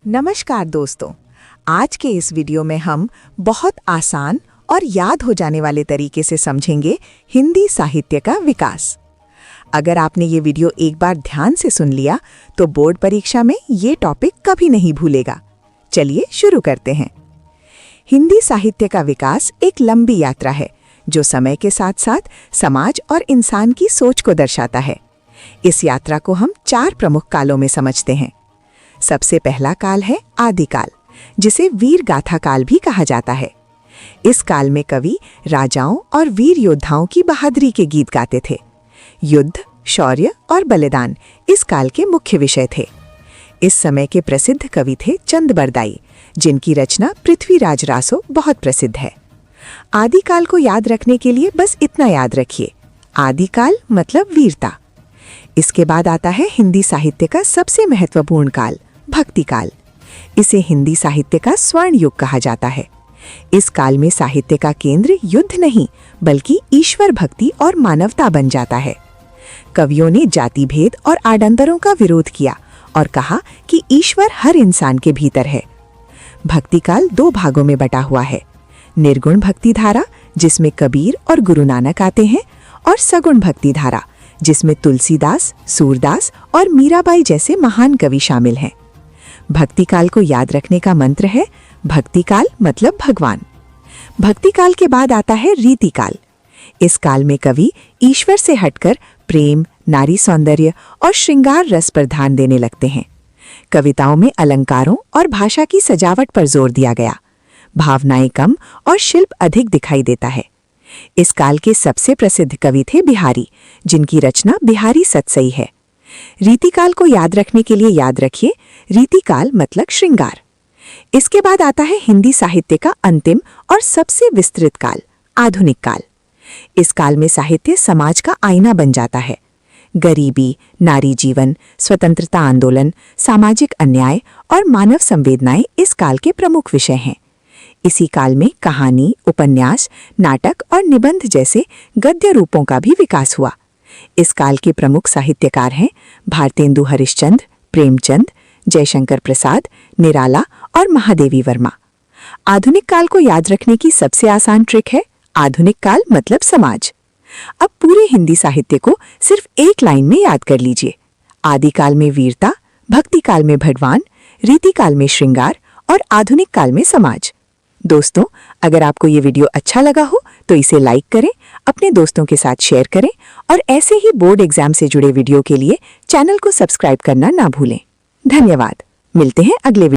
नमस्कार दोस्तों, आज के इस वीडियो में हम बहुत आसान और याद हो जाने वाले तरीके से समझेंगे हिंदी साहित्य का विकास। अगर आपने ये वीडियो एक बार ध्यान से सुन लिया तो बोर्ड परीक्षा में ये टॉपिक कभी नहीं भूलेगा। चलिए शुरू करते हैं। हिंदी साहित्य का विकास एक लंबी यात्रा है जो समय के साथ साथ समाज और इंसान की सोच को दर्शाता है। इस यात्रा को हम 4 प्रमुख कालों में समझते हैं। सबसे पहला काल है आदिकाल, जिसे वीर गाथा काल भी कहा जाता है। इस काल में कवि राजाओं और वीर योद्धाओं की बहादुरी के गीत गाते थे। युद्ध, शौर्य और बलिदान इस काल के मुख्य विषय थे। इस समय के प्रसिद्ध कवि थे चंद बरदाई, जिनकी रचना पृथ्वीराज रासो बहुत प्रसिद्ध है। आदिकाल को याद रखने के लिए बस इतना याद रखिए, आदिकाल मतलब वीरता। इसके बाद आता है हिंदी साहित्य का सबसे महत्वपूर्ण काल, भक्ति काल। इसे हिंदी साहित्य का स्वर्ण युग कहा जाता है। इस काल में साहित्य का केंद्र युद्ध नहीं बल्कि ईश्वर भक्ति और मानवता बन जाता है। कवियों ने जाति भेद और आडंबरों का विरोध किया और कहा कि ईश्वर हर इंसान के भीतर है। भक्ति काल 2 भागों में बटा हुआ है, निर्गुण भक्ति धारा जिसमें कबीर और गुरु नानक आते हैं, और सगुण भक्ति धारा जिसमें तुलसीदास, सूरदास और मीराबाई जैसे महान कवि शामिल हैं। भक्ति काल को याद रखने का मंत्र है भक्ति काल मतलब भगवान। भक्ति काल के बाद आता है रीति काल। इस काल में कवि ईश्वर से हटकर प्रेम, नारी सौंदर्य और श्रृंगार रस पर ध्यान देने लगते हैं। कविताओं में अलंकारों और भाषा की सजावट पर जोर दिया गया। भावनाएं कम और शिल्प अधिक दिखाई देता है। इस काल के सबसे प्रसिद्ध कवि थे बिहारी, जिनकी रचना बिहारी सतसई है। रीतिकाल को याद रखने के लिए याद रखिए, रीतिकाल मतलब श्रृंगार। इसके बाद आता है हिंदी साहित्य का अंतिम और सबसे विस्तृत काल, आधुनिक काल। इस काल में साहित्य समाज का आईना बन जाता है। गरीबी, नारी जीवन, स्वतंत्रता आंदोलन, सामाजिक अन्याय और मानव संवेदनाएं इस काल के प्रमुख विषय हैं। इसी काल में कहानी, उपन्यास, नाटक और निबंध जैसे गद्य रूपों का भी विकास हुआ। इस काल के प्रमुख साहित्यकार हैं भारतेंदु हरिश्चंद्र, प्रेमचंद, जयशंकर प्रसाद, निराला और महादेवी वर्मा। आधुनिक काल को याद रखने की सबसे आसान ट्रिक है आधुनिक काल मतलब समाज। अब पूरे हिंदी साहित्य को सिर्फ एक लाइन में याद कर लीजिए, आदिकाल में वीरता, भक्ति काल में भगवान, रीतिकाल में श्रृंगार और आधुनिक काल में समाज। दोस्तों, अगर आपको ये वीडियो अच्छा लगा हो तो इसे लाइक करें, अपने दोस्तों के साथ शेयर करें और ऐसे ही बोर्ड एग्जाम से जुड़े वीडियो के लिए चैनल को सब्सक्राइब करना ना भूलें। धन्यवाद। मिलते हैं अगले वीडियो।